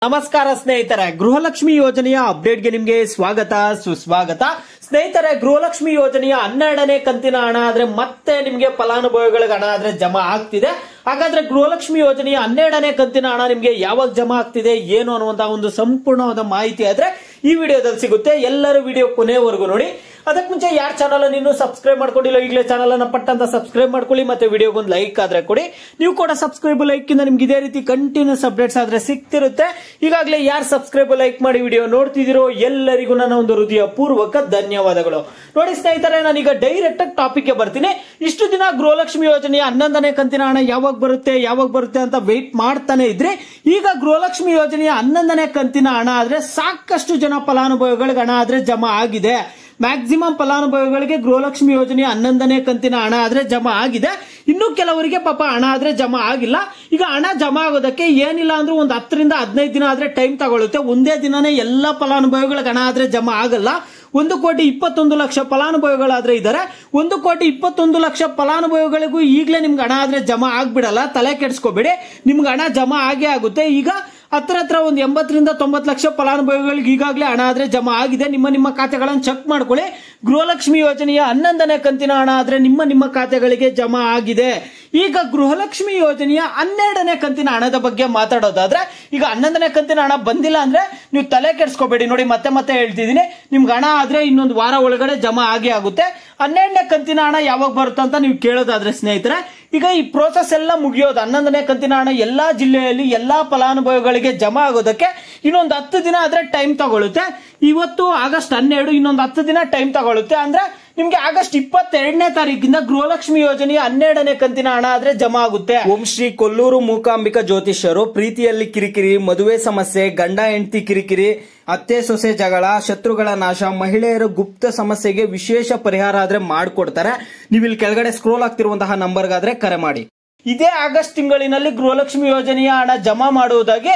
ನಮಸ್ಕಾರ ಸ್ನೇಹಿತರೆ, ಗೃಹಲಕ್ಷ್ಮಿ ಯೋಜನೆಯ ಅಪ್ಡೇಟ್ಗೆ ನಿಮಗೆ ಸ್ವಾಗತ ಸುಸ್ವಾಗತ. ಸ್ನೇಹಿತರೆ, ಗೃಹಲಕ್ಷ್ಮಿ ಯೋಜನೆಯ 12ನೇ ಕಂತಿನ ಹಣ ಆದ್ರೆ ಮತ್ತೆ ನಿಮಗೆ ಫಲಾನುಭವಿಗಳಿಗೆ ಹಣ ಆದ್ರೆ ಜಮಾ ಆಗ್ತಿದೆ. ಹಾಗಾದ್ರೆ ಗೃಹಲಕ್ಷ್ಮಿ ಯೋಜನೆಯ 12ನೇ ಕಂತಿನ ಹಣ ನಿಮಗೆ ಯಾವಾಗ ಜಮಾ ಆಗ್ತಿದೆ ಏನು ಅನ್ನುವಂತಹ ಒಂದು ಸಂಪೂರ್ಣವಾದ ಮಾಹಿತಿ ಆದ್ರೆ ಈ ವಿಡಿಯೋದಲ್ಲಿ ಸಿಗುತ್ತೆ. ಎಲ್ಲರೂ ವಿಡಿಯೋ ಕೊನೆವರೆಗೂ ನೋಡಿ. ಅದಕ್ಕೆ ಮುಂಚೆ ಯಾರ ಚಾನಲ್ ಇನ್ನೂ ಸಬ್ಸ್ಕ್ರೈಬ್ ಮಾಡ್ಕೊಂಡಿಲ್ಲ ಈಗಲೇ ಚಾನಲ್ ಅನ್ನ ಪಟ್ಟಂತ ಸಬ್ಸ್ಕ್ರೈಬ್ ಮಾಡ್ಕೊಳ್ಳಿ. ಮತ್ತೆ ವಿಡಿಯೋಗೊಂದು ಲೈಕ್ ಆದ್ರೆ ಕೊಡಿ. ನೀವು ಕೂಡ ಸಬ್ಸ್ಕ್ರೈಬ್ ಲೈಕ್ ಇಂದ ನಿಮ್ಗೆ ಇದೇ ರೀತಿ ಕಂಟಿನ್ಯೂಸ್ ಅಪ್ಡೇಟ್ಸ್ ಆದ್ರೆ ಸಿಗ್ತಿರುತ್ತೆ. ಈಗಾಗಲೇ ಯಾರು ಸಬ್ಸ್ಕ್ರೈಬ್ ಲೈಕ್ ಮಾಡಿ ವಿಡಿಯೋ ನೋಡ್ತಿದಿರೋ ಎಲ್ಲರಿಗೂ ನನ್ನ ಒಂದು ಹೃದಯ ಪೂರ್ವಕ ಧನ್ಯವಾದಗಳು. ನೋಡಿ ಸ್ನೇಹಿತರೆ, ನಾನೀಗ ಡೈರೆಕ್ಟ್ ಆಗಿ ಟಾಪಿಕ್ ಗೆ ಬರ್ತೀನಿ. ಇಷ್ಟು ದಿನ ಗೃಹಲಕ್ಷ್ಮಿ ಯೋಜನೆಯ 11ನೇ ಕಂತಿನ ಹಣ ಯಾವಾಗ ಬರುತ್ತೆ ಅಂತ ವೇಟ್ ಮಾಡ್ತಾನೆ ಇದ್ರಿ. ಈಗ ಗೃಹಲಕ್ಷ್ಮಿ ಯೋಜನೆಯ 11ನೇ ಕಂತಿನ ಹಣ ಆದ್ರೆ ಸಾಕಷ್ಟು ಜನ ಫಲಾನುಭವಿಗಳಿಗೆ ಹಣ ಆದ್ರೆ ಜಮಾ ಆಗಿದೆ. ಮ್ಯಾಕ್ಸಿಮಮ್ ಫಲಾನುಭವಿಗಳಿಗೆ ಗೃಹಲಕ್ಷ್ಮಿ ಯೋಜನೆಯ 11ನೇ ಕಂತಿನ ಹಣ ಆದ್ರೆ ಜಮಾ ಆಗಿದೆ. ಇನ್ನು ಕೆಲವರಿಗೆ ಪಾಪ ಹಣ ಆದ್ರೆ ಜಮಾ ಆಗಿಲ್ಲ. ಈಗ ಹಣ ಜಮಾ ಆಗೋದಕ್ಕೆ ಏನಿಲ್ಲ ಅಂದ್ರೂ ಒಂದು 10 ರಿಂದ 15 ದಿನ ಆದ್ರೆ ಟೈಮ್ ತಗೊಳುತ್ತೆ. ಒಂದೇ ದಿನನೇ ಎಲ್ಲಾ ಫಲಾನುಭವಿಗಳಿಗೆ ಹಣ ಆದ್ರೆ ಜಮಾ ಆಗಲ್ಲ. 1,21,00,000 ಫಲಾನುಭವಿಗಳಾದ್ರೆ ಇದ್ದಾರೆ. 1,21,00,000 ಫಲಾನುಭವಿಗಳಿಗೂ ಈಗಲೇ ನಿಮ್ಗೆ ಹಣ ಆದ್ರೆ ಜಮಾ ಆಗ್ಬಿಡಲ್ಲ, ತಲೆ ಕೆಡಿಸ್ಕೋಬೇಡಿ. ನಿಮ್ಗೆ ಹಣ ಜಮಾ ಆಗೇ ಆಗುತ್ತೆ. ಈಗ ಹತ್ರ ಒಂದು 80 ರಿಂದ 90 ಲಕ್ಷ ಫಲಾನುಭವಿಗಳಿಗೆ ಈಗಾಗಲೇ ಹಣ ಆದ್ರೆ ಜಮಾ ಆಗಿದೆ. ನಿಮ್ಮ ಖಾತೆಗಳನ್ನು ಚೆಕ್ ಮಾಡ್ಕೊಳ್ಳಿ. ಗೃಹಲಕ್ಷ್ಮಿ ಯೋಜನೆಯ 11ನೇ ಕಂತಿನ ಹಣ ಆದ್ರೆ ನಿಮ್ಮ ಖಾತೆಗಳಿಗೆ ಜಮಾ ಆಗಿದೆ. ಈಗ ಗೃಹಲಕ್ಷ್ಮಿ ಯೋಜನೆಯ 12ನೇ ಕಂತಿನ ಹಣದ ಬಗ್ಗೆ ಮಾತಾಡೋದಾದ್ರೆ, ಈಗ 11ನೇ ಕಂತಿನ ಹಣ ಬಂದಿಲ್ಲ ಅಂದ್ರೆ ನೀವು ತಲೆ ಕೆಡಿಸ್ಕೋಬೇಡಿ. ನೋಡಿ, ಮತ್ತೆ ಹೇಳ್ತಿದ್ದೀನಿ, ನಿಮ್ಗೆ ಹಣ ಆದ್ರೆ ಇನ್ನೊಂದು ವಾರ ಒಳಗಡೆ ಜಮಾ ಆಗೇ ಆಗುತ್ತೆ. 12ನೇ ಕಂತಿನ ಹಣ ಯಾವಾಗ ಬರುತ್ತೆ ಅಂತ ನೀವು ಕೇಳೋದಾದ್ರೆ ಸ್ನೇಹಿತರೆ, ಈಗ ಈ ಪ್ರೋಸೆಸ್ ಎಲ್ಲ ಮುಗಿಯೋದು 11ನೇ ಕಂತಿನ ಹಣ ಎಲ್ಲಾ ಜಿಲ್ಲೆಯಲ್ಲಿ ಎಲ್ಲಾ ಫಲಾನುಭವಿಗಳಿಗೆ ಜಮಾ ಆಗೋದಕ್ಕೆ ಇನ್ನೊಂದು 10 ದಿನ ಆದ್ರೆ ಟೈಮ್ ತಗೊಳುತ್ತೆ. ಇವತ್ತು ಆಗಸ್ಟ್ 12, ಇನ್ನೊಂದು 10 ದಿನ ಟೈಮ್ ತಗೊಳುತ್ತೆ. ಅಂದ್ರೆ ನಿಮ್ಗೆ ಆಗಸ್ಟ್ 22ನೇ ತಾರೀಕಿಂದ ಗೃಹಲಕ್ಷ್ಮಿ ಯೋಜನೆಯ 12ನೇ ಕಂತಿನ ಹಣ ಆದ್ರೆ ಜಮಾ ಆಗುತ್ತೆ. ಓಂ ಶ್ರೀ ಕೊಲ್ಲೂರು ಮೂಕಾಂಬಿಕಾ ಜ್ಯೋತಿಷ್ಯರು ಪ್ರೀತಿಯಲ್ಲಿ ಕಿರಿಕಿರಿ, ಮದುವೆ ಸಮಸ್ಯೆ, ಗಂಡ ಹೆಂಡತಿ ಕಿರಿಕಿರಿ, ಅತ್ತೆ ಸೊಸೆ ಜಗಳ, ಶತ್ರುಗಳ ನಾಶ, ಮಹಿಳೆಯರ ಗುಪ್ತ ಸಮಸ್ಯೆಗೆ ವಿಶೇಷ ಪರಿಹಾರ ಆದ್ರೆ ಮಾಡಿಕೊಡ್ತಾರೆ. ನೀವು ಇಲ್ಲಿ ಕೆಳಗಡೆ ಸ್ಕ್ರೋಲ್ ಆಗ್ತಿರುವಂತಹ ನಂಬರ್ಗಾದ್ರೆ ಕರೆ ಮಾಡಿ. ಇದೇ ಆಗಸ್ಟ್ ತಿಂಗಳಿನಲ್ಲಿ ಗೃಹಲಕ್ಷ್ಮಿ ಯೋಜನೆಯ ಹಣ ಜಮಾ ಮಾಡುವುದಾಗಿ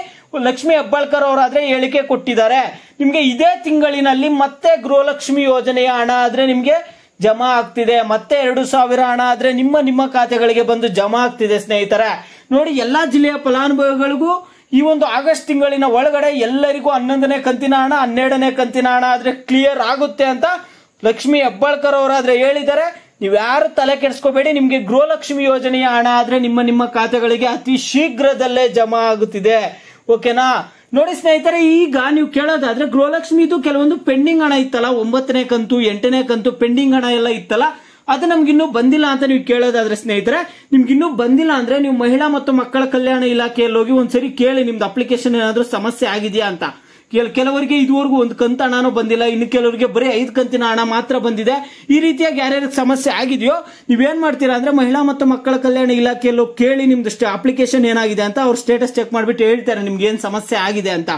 ಲಕ್ಷ್ಮಿ ಹೆಬ್ಬಾಳ್ಕರ್ ಅವರಾದ್ರೆ ಹೇಳಿಕೆ ಕೊಟ್ಟಿದ್ದಾರೆ. ನಿಮ್ಗೆ ಇದೇ ತಿಂಗಳಿನಲ್ಲಿ ಮತ್ತೆ ಗೃಹಲಕ್ಷ್ಮಿ ಯೋಜನೆಯ ಹಣ ಆದ್ರೆ ನಿಮ್ಗೆ ಜಮಾ ಆಗ್ತಿದೆ. ಮತ್ತೆ 2,000 ಹಣ ಆದ್ರೆ ನಿಮ್ಮ ಖಾತೆಗಳಿಗೆ ಬಂದು ಜಮಾ ಆಗ್ತಿದೆ. ಸ್ನೇಹಿತರೆ ನೋಡಿ, ಎಲ್ಲಾ ಜಿಲ್ಲೆಯ ಫಲಾನುಭವಿಗಳಿಗೂ ಈ ಒಂದು ಆಗಸ್ಟ್ ತಿಂಗಳಿನ ಒಳಗಡೆ ಎಲ್ಲರಿಗೂ 11ನೇ ಕಂತಿನ ಹಣ 12ನೇ ಕಂತಿನ ಹಣ ಆದ್ರೆ ಕ್ಲಿಯರ್ ಆಗುತ್ತೆ ಅಂತ ಲಕ್ಷ್ಮಿ ಹೆಬ್ಬಾಳ್ಕರ್ ಅವರಾದ್ರೆ ಹೇಳಿದ್ದಾರೆ. ನೀವು ಯಾರು ತಲೆ ಕೆಡಿಸ್ಕೋಬೇಡಿ. ನಿಮ್ಗೆ ಗೃಹಲಕ್ಷ್ಮಿ ಯೋಜನೆಯ ಹಣ ಆದ್ರೆ ನಿಮ್ಮ ಖಾತೆಗಳಿಗೆ ಅತಿ ಶೀಘ್ರದಲ್ಲೇ ಜಮಾ ಆಗುತ್ತಿದೆ. ಓಕೆನಾ? ನೋಡಿ ಸ್ನೇಹಿತರೆ, ಈಗ ನೀವು ಕೇಳೋದಾದ್ರೆ ಗೃಹಲಕ್ಷ್ಮಿದು ಕೆಲವೊಂದು ಪೆಂಡಿಂಗ್ ಹಣ ಇತ್ತಲ್ಲ, 9ನೇ ಕಂತು 8ನೇ ಕಂತು ಪೆಂಡಿಂಗ್ ಹಣ ಎಲ್ಲ ಇತ್ತಲ್ಲ, ಅದು ನಮ್ಗಿನ್ನೂ ಬಂದಿಲ್ಲ ಅಂತ ನೀವು ಕೇಳೋದಾದ್ರೆ ಸ್ನೇಹಿತರೆ, ನಿಮ್ಗಿನ್ನೂ ಬಂದಿಲ್ಲ ಅಂದ್ರೆ ನೀವು ಮಹಿಳಾ ಮತ್ತು ಮಕ್ಕಳ ಕಲ್ಯಾಣ ಇಲಾಖೆಯಲ್ಲಿ ಹೋಗಿ ಒಂದ್ಸರಿ ಕೇಳಿ, ನಿಮ್ದು ಅಪ್ಲಿಕೇಶನ್ ಏನಾದ್ರೂ ಸಮಸ್ಯೆ ಆಗಿದೆಯಾ ಅಂತ. ಕೆಲವರಿಗೆ ಇದುವರೆಗೂ ಒಂದು ಕಂತು ಹಣನೂ ಬಂದಿಲ್ಲ, ಇನ್ನು ಕೆಲವರಿಗೆ ಬರೀ 5 ಕಂತಿನ ಹಣ ಮಾತ್ರ ಬಂದಿದೆ. ಈ ರೀತಿಯಾಗಿ ಯಾರ್ಯಾರಿಗೆ ಸಮಸ್ಯೆ ಆಗಿದೆಯೋ ನೀವೇನ್ ಮಾಡ್ತೀರಾ ಅಂದ್ರೆ ಮಹಿಳಾ ಮತ್ತು ಮಕ್ಕಳ ಕಲ್ಯಾಣ ಇಲಾಖೆಯಲ್ಲೂ ಕೇಳಿ ನಿಮ್ದು ಅಪ್ಲಿಕೇಶನ್ ಏನಾಗಿದೆ ಅಂತ ಅವ್ರ ಸ್ಟೇಟಸ್ ಚೆಕ್ ಮಾಡ್ಬಿಟ್ಟು ಹೇಳ್ತಾರೆ ನಿಮ್ಗೆ ಏನ್ ಸಮಸ್ಯೆ ಆಗಿದೆ ಅಂತ.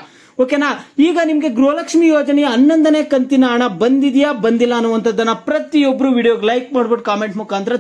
ಓಕೆನಾ? ಈಗ ನಿಮ್ಗೆ ಗೃಹಲಕ್ಷ್ಮಿ ಯೋಜನೆಯ 11ನೇ ಕಂತಿನ ಹಣ ಬಂದಿದೆಯಾ ಬಂದಿಲ್ಲ ಅನ್ನುವಂಥದ್ದನ್ನ ಪ್ರತಿಯೊಬ್ರು ವಿಡಿಯೋಗೆ ಲೈಕ್ ಮಾಡ್ಬಿಟ್ಟು ಕಾಮೆಂಟ್ ಮುಖಾಂತರ